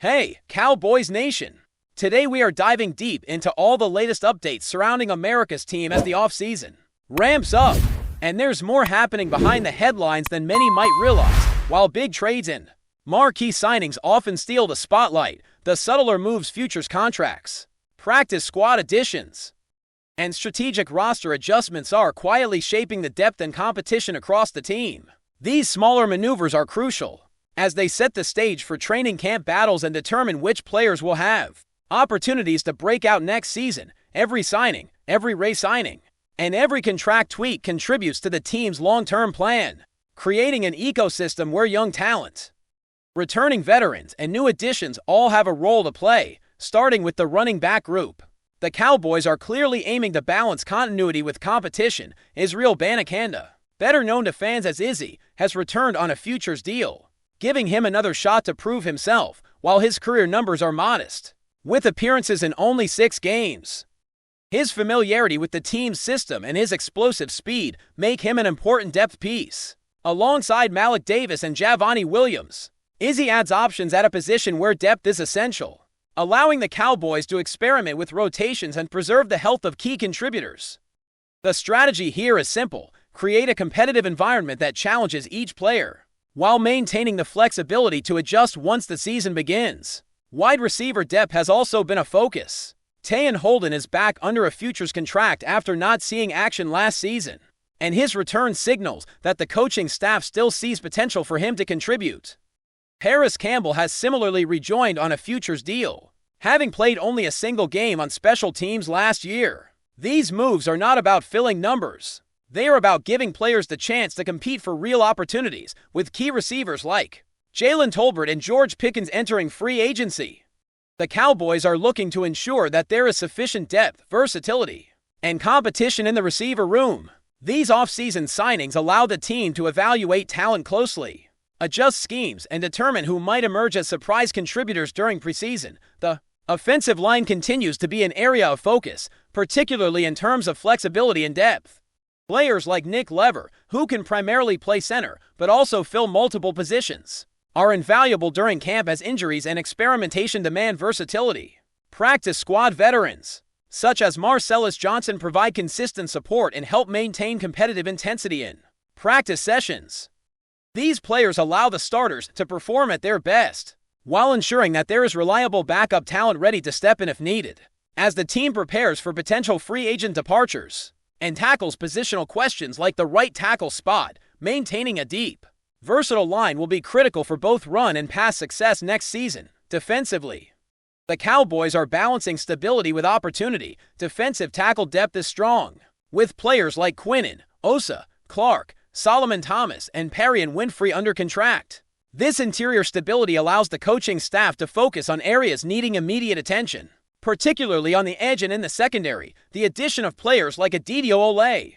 Hey, Cowboys Nation! Today we are diving deep into all the latest updates surrounding America's team as the offseason ramps up. And there's more happening behind the headlines than many might realize. While big trades and marquee signings often steal the spotlight, the subtler moves, futures contracts, practice squad additions, and strategic roster adjustments are quietly shaping the depth and competition across the team. These smaller maneuvers are crucial as they set the stage for training camp battles and determine which players will have opportunities to break out next season. Every signing, every re-signing, and every contract tweak contributes to the team's long-term plan, creating an ecosystem where young talent, returning veterans, and new additions all have a role to play. Starting with the running back group, the Cowboys are clearly aiming to balance continuity with competition. Israel Banakanda, better known to fans as Izzy, has returned on a futures deal, giving him another shot to prove himself. While his career numbers are modest, with appearances in only 6 games, his familiarity with the team's system and his explosive speed make him an important depth piece. Alongside Malik Davis and Javonte Williams, Izzy adds options at a position where depth is essential, allowing the Cowboys to experiment with rotations and preserve the health of key contributors. The strategy here is simple: create a competitive environment that challenges each player, while maintaining the flexibility to adjust once the season begins. Wide receiver depth has also been a focus. Tayon Holden is back under a futures contract after not seeing action last season, and his return signals that the coaching staff still sees potential for him to contribute. Paris Campbell has similarly rejoined on a futures deal, having played only a single game on special teams last year. These moves are not about filling numbers. They are about giving players the chance to compete for real opportunities, with key receivers like Jalen Tolbert and George Pickens entering free agency. The Cowboys are looking to ensure that there is sufficient depth, versatility, and competition in the receiver room. These offseason signings allow the team to evaluate talent closely, adjust schemes, and determine who might emerge as surprise contributors during preseason. The offensive line continues to be an area of focus, particularly in terms of flexibility and depth. Players like Nick Lever, who can primarily play center but also fill multiple positions, are invaluable during camp as injuries and experimentation demand versatility. Practice squad veterans, such as Marcellus Johnson, provide consistent support and help maintain competitive intensity in practice sessions. These players allow the starters to perform at their best, while ensuring that there is reliable backup talent ready to step in if needed. As the team prepares for potential free agent departures and tackles positional questions like the right tackle spot, maintaining a deep, versatile line will be critical for both run and pass success next season. Defensively, the Cowboys are balancing stability with opportunity. Defensive tackle depth is strong, with players like Quinnen, Osa, Clark, Solomon Thomas, and Perrion Winfrey under contract. This interior stability allows the coaching staff to focus on areas needing immediate attention, particularly on the edge and in the secondary. The addition of players like Adidio Ole,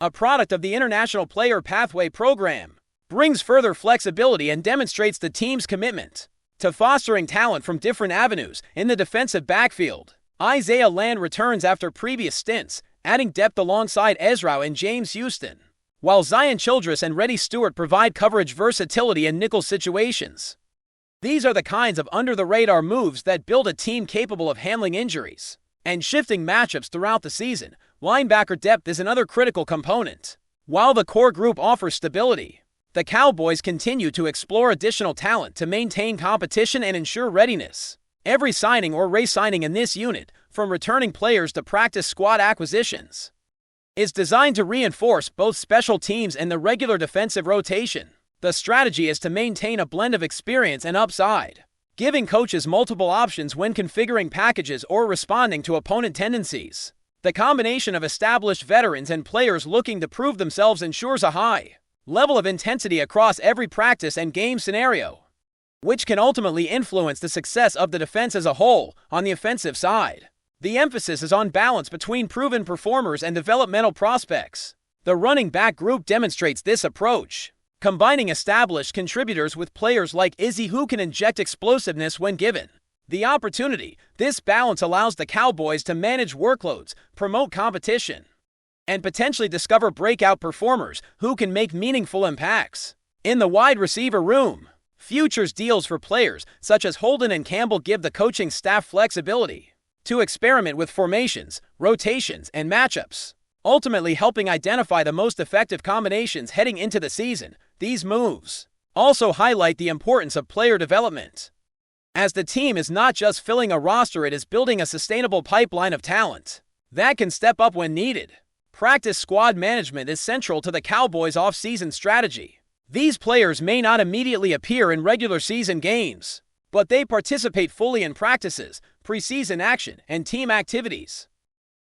a product of the International Player Pathway Program, brings further flexibility and demonstrates the team's commitment to fostering talent from different avenues. In the defensive backfield, Isaiah Land returns after previous stints, adding depth alongside Ezra and James Houston, while Zion Childress and Reddy Stewart provide coverage versatility in nickel situations. These are the kinds of under-the-radar moves that build a team capable of handling injuries and shifting matchups throughout the season. Linebacker depth is another critical component. While the core group offers stability, the Cowboys continue to explore additional talent to maintain competition and ensure readiness. Every signing or re-signing in this unit, from returning players to practice squad acquisitions, is designed to reinforce both special teams and the regular defensive rotation. The strategy is to maintain a blend of experience and upside, giving coaches multiple options when configuring packages or responding to opponent tendencies. The combination of established veterans and players looking to prove themselves ensures a high level of intensity across every practice and game scenario, which can ultimately influence the success of the defense as a whole. On the offensive side, the emphasis is on balance between proven performers and developmental prospects. The running back group demonstrates this approach, combining established contributors with players like Izzy who can inject explosiveness when given the opportunity. This balance allows the Cowboys to manage workloads, promote competition, and potentially discover breakout performers who can make meaningful impacts. In the wide receiver room, Futures deals for players such as Holden and Campbell give the coaching staff flexibility to experiment with formations, rotations, and matchups, ultimately helping identify the most effective combinations heading into the season. These moves also highlight the importance of player development, as the team is not just filling a roster, it is building a sustainable pipeline of talent that can step up when needed. Practice squad management is central to the Cowboys' off-season strategy. These players may not immediately appear in regular season games, but they participate fully in practices, preseason action, and team activities,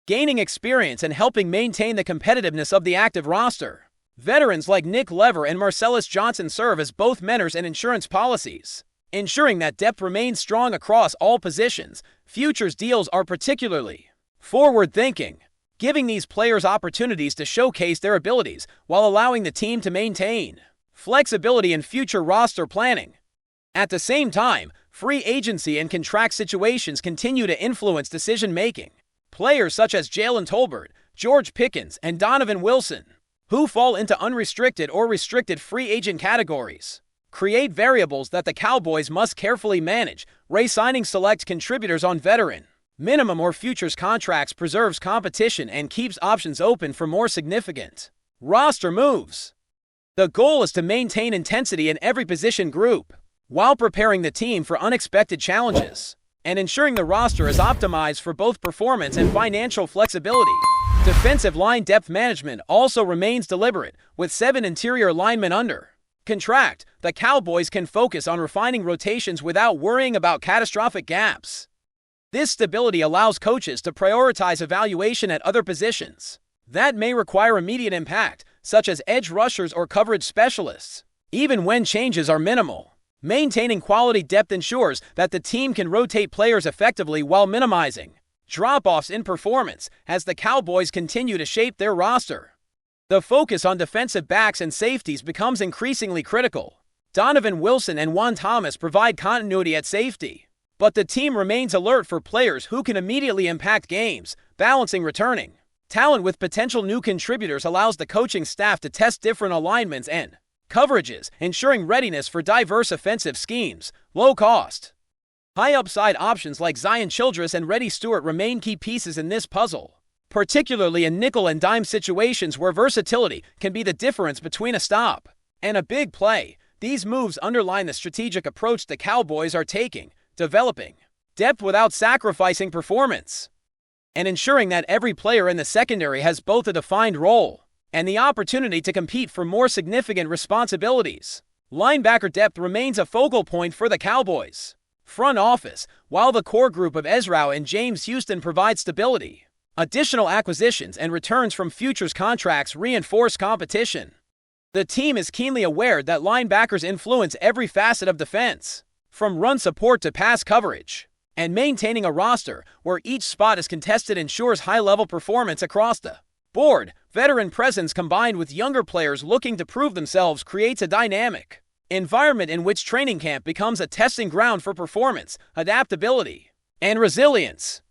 gaining experience and helping maintain the competitiveness of the active roster. Veterans like Nick Lever and Marcellus Johnson serve as both mentors and insurance policies, ensuring that depth remains strong across all positions. Futures deals are particularly forward-thinking, giving these players opportunities to showcase their abilities while allowing the team to maintain flexibility in future roster planning. At the same time, free agency and contract situations continue to influence decision-making. Players such as Jalen Tolbert, George Pickens, and Donovan Wilson, who fall into unrestricted or restricted free agent categories, create variables that the Cowboys must carefully manage. Re-signing select contributors on veteran minimum or futures contracts preserves competition and keeps options open for more significant roster moves. The goal is to maintain intensity in every position group while preparing the team for unexpected challenges and ensuring the roster is optimized for both performance and financial flexibility. Defensive line depth management also remains deliberate. With 7 interior linemen under contract, the Cowboys can focus on refining rotations without worrying about catastrophic gaps. This stability allows coaches to prioritize evaluation at other positions that may require immediate impact, such as edge rushers or coverage specialists, even when changes are minimal. Maintaining quality depth ensures that the team can rotate players effectively while minimizing drop-offs in performance as the Cowboys continue to shape their roster. The focus on defensive backs and safeties becomes increasingly critical. Donovan Wilson and Juan Thomas provide continuity at safety, but the team remains alert for players who can immediately impact games. Balancing returning talent with potential new contributors allows the coaching staff to test different alignments and coverages, ensuring readiness for diverse offensive schemes. Low-cost, high-upside options like Zion Childress and Reddy Stewart remain key pieces in this puzzle, particularly in nickel and dime situations where versatility can be the difference between a stop and a big play. These moves underline the strategic approach the Cowboys are taking, developing depth without sacrificing performance, and ensuring that every player in the secondary has both a defined role and the opportunity to compete for more significant responsibilities. Linebacker depth remains a focal point for the Cowboys front office, while the core group of Ezra and James Houston provide stability. Additional acquisitions and returns from futures contracts reinforce competition. The team is keenly aware that linebackers influence every facet of defense, from run support to pass coverage, and maintaining a roster where each spot is contested ensures high-level performance across the board. Veteran presence combined with younger players looking to prove themselves creates a dynamic environment in which training camp becomes a testing ground for performance, adaptability, and resilience.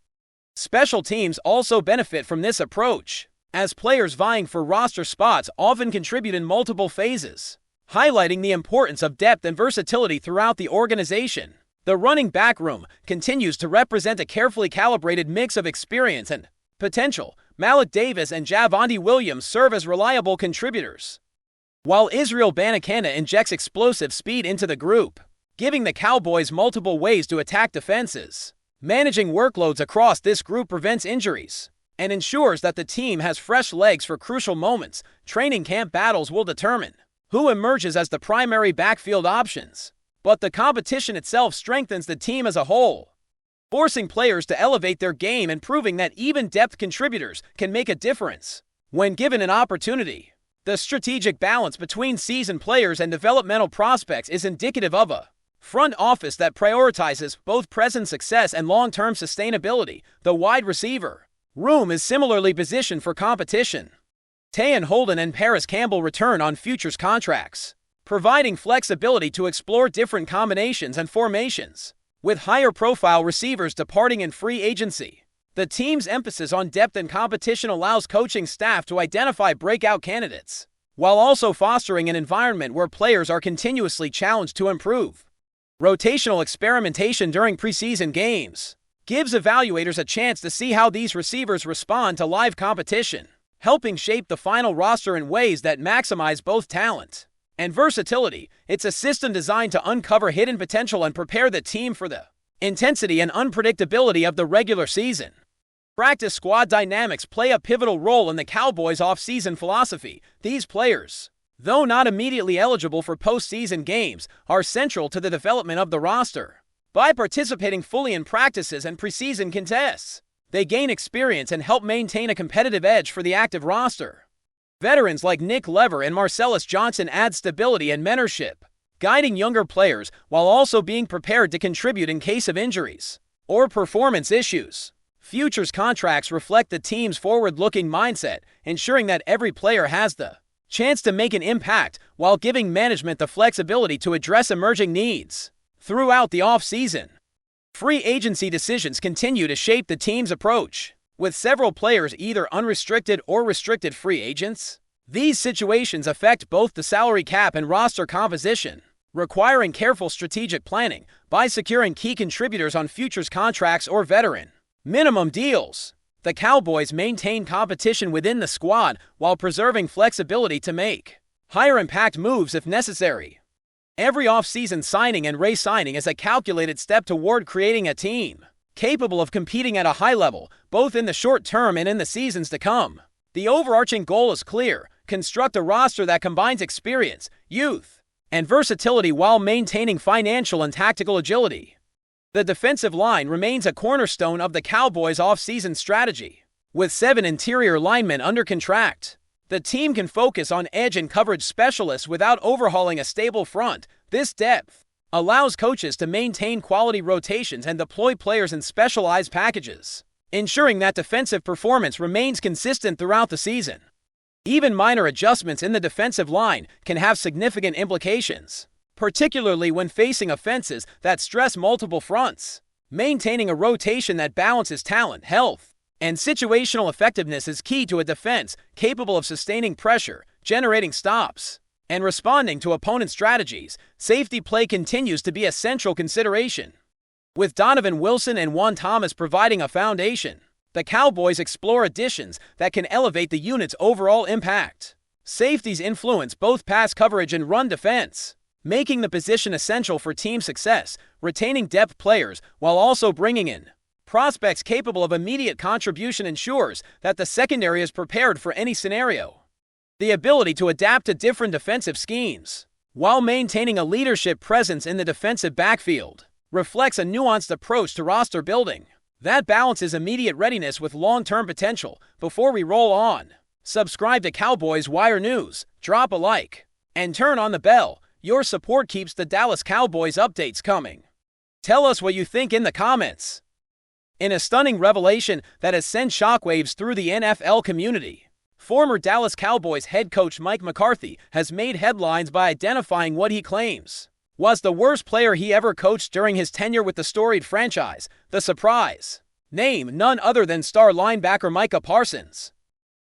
Special teams also benefit from this approach, as players vying for roster spots often contribute in multiple phases, highlighting the importance of depth and versatility throughout the organization. The running back room continues to represent a carefully calibrated mix of experience and potential. Malik Davis and Javonte Williams serve as reliable contributors, while Israel Banakana injects explosive speed into the group, giving the Cowboys multiple ways to attack defenses. Managing workloads across this group prevents injuries and ensures that the team has fresh legs for crucial moments. Training camp battles will determine who emerges as the primary backfield options, but the competition itself strengthens the team as a whole, forcing players to elevate their game and proving that even depth contributors can make a difference when given an opportunity. The strategic balance between seasoned players and developmental prospects is indicative of a front office that prioritizes both present success and long-term sustainability. The wide receiver room is similarly positioned for competition. Tayon Holden and Paris Campbell return on futures contracts, providing flexibility to explore different combinations and formations. With higher-profile receivers departing in free agency, the team's emphasis on depth and competition allows coaching staff to identify breakout candidates while also fostering an environment where players are continuously challenged to improve. Rotational experimentation during preseason games gives evaluators a chance to see how these receivers respond to live competition, helping shape the final roster in ways that maximize both talent and versatility. It's a system designed to uncover hidden potential and prepare the team for the intensity and unpredictability of the regular season. Practice squad dynamics play a pivotal role in the Cowboys' off-season philosophy. These players, though not immediately eligible for postseason games, are central to the development of the roster. By participating fully in practices and preseason contests, they gain experience and help maintain a competitive edge for the active roster. Veterans like Nick Lever and Marcellus Johnson add stability and mentorship, guiding younger players while also being prepared to contribute in case of injuries or performance issues. Futures contracts reflect the team's forward-looking mindset, ensuring that every player has the chance to make an impact while giving management the flexibility to address emerging needs. Throughout the offseason, free agency decisions continue to shape the team's approach, with several players either unrestricted or restricted free agents. These situations affect both the salary cap and roster composition, requiring careful strategic planning by securing key contributors on futures contracts or veteran minimum deals. The Cowboys maintain competition within the squad while preserving flexibility to make higher impact moves if necessary. Every offseason signing and re-signing is a calculated step toward creating a team capable of competing at a high level, both in the short term and in the seasons to come. The overarching goal is clear: construct a roster that combines experience, youth, and versatility while maintaining financial and tactical agility. The defensive line remains a cornerstone of the Cowboys' offseason strategy. With 7 interior linemen under contract, the team can focus on edge and coverage specialists without overhauling a stable front. This depth allows coaches to maintain quality rotations and deploy players in specialized packages, ensuring that defensive performance remains consistent throughout the season. Even minor adjustments in the defensive line can have significant implications, particularly when facing offenses that stress multiple fronts. Maintaining a rotation that balances talent, health, and situational effectiveness is key to a defense capable of sustaining pressure, generating stops, and responding to opponent strategies. Safety play continues to be a central consideration, with Donovan Wilson and Juan Thomas providing a foundation. The Cowboys explore additions that can elevate the unit's overall impact. Safeties influence both pass coverage and run defense, making the position essential for team success. Retaining depth players while also bringing in prospects capable of immediate contribution ensures that the secondary is prepared for any scenario. The ability to adapt to different defensive schemes while maintaining a leadership presence in the defensive backfield reflects a nuanced approach to roster building that balances immediate readiness with long-term potential. Before we roll on, subscribe to Cowboys Wire News, drop a like, and turn on the bell. Your support keeps the Dallas Cowboys updates coming. Tell us what you think in the comments. In a stunning revelation that has sent shockwaves through the NFL community, former Dallas Cowboys head coach Mike McCarthy has made headlines by identifying what he claims was the worst player he ever coached during his tenure with the storied franchise. The surprise name, none other than star linebacker Micah Parsons,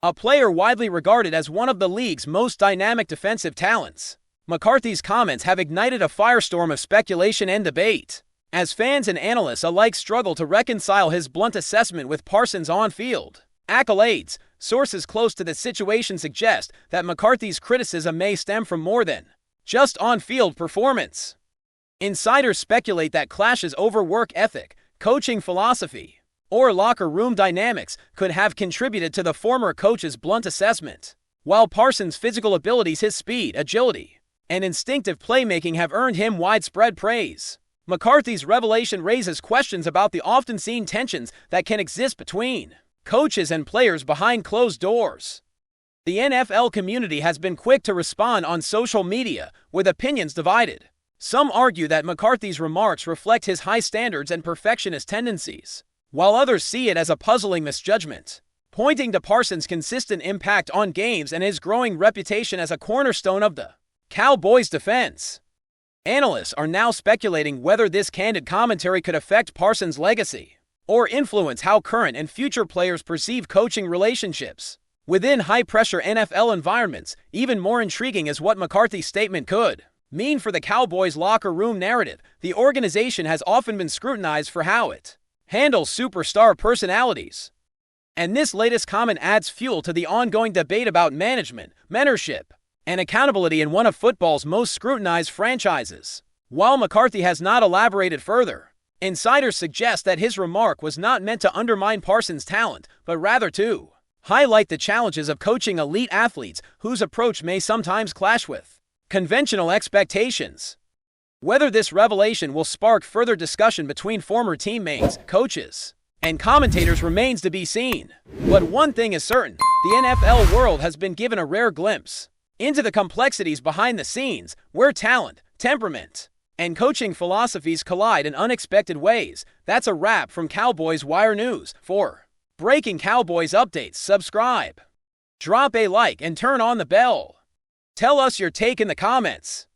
a player widely regarded as one of the league's most dynamic defensive talents. McCarthy's comments have ignited a firestorm of speculation and debate, as fans and analysts alike struggle to reconcile his blunt assessment with Parsons' on-field accolades. Sources close to the situation suggest that McCarthy's criticism may stem from more than just on-field performance. Insiders speculate that clashes over work ethic, coaching philosophy, or locker room dynamics could have contributed to the former coach's blunt assessment. While Parsons' physical abilities, his speed, agility, and instinctive playmaking have earned him widespread praise, McCarthy's revelation raises questions about the often-seen tensions that can exist between coaches and players behind closed doors. The NFL community has been quick to respond on social media, with opinions divided. Some argue that McCarthy's remarks reflect his high standards and perfectionist tendencies, while others see it as a puzzling misjudgment, pointing to Parsons' consistent impact on games and his growing reputation as a cornerstone of the Cowboys' defense. Analysts are now speculating whether this candid commentary could affect Parsons' legacy or influence how current and future players perceive coaching relationships. Within high-pressure NFL environments, even more intriguing is what McCarthy's statement could mean for the Cowboys' locker room narrative. The organization has often been scrutinized for how it handles superstar personalities. And this latest comment adds fuel to the ongoing debate about management, mentorship, and accountability in one of football's most scrutinized franchises. While McCarthy has not elaborated further, insiders suggest that his remark was not meant to undermine Parsons' talent, but rather to highlight the challenges of coaching elite athletes whose approach may sometimes clash with conventional expectations. Whether this revelation will spark further discussion between former teammates, coaches, and commentators remains to be seen. But one thing is certain, the NFL world has been given a rare glimpse into the complexities behind the scenes, where talent, temperament, and coaching philosophies collide in unexpected ways. That's a wrap from Cowboys Wire News. For breaking Cowboys updates, subscribe, drop a like, and turn on the bell. Tell us your take in the comments.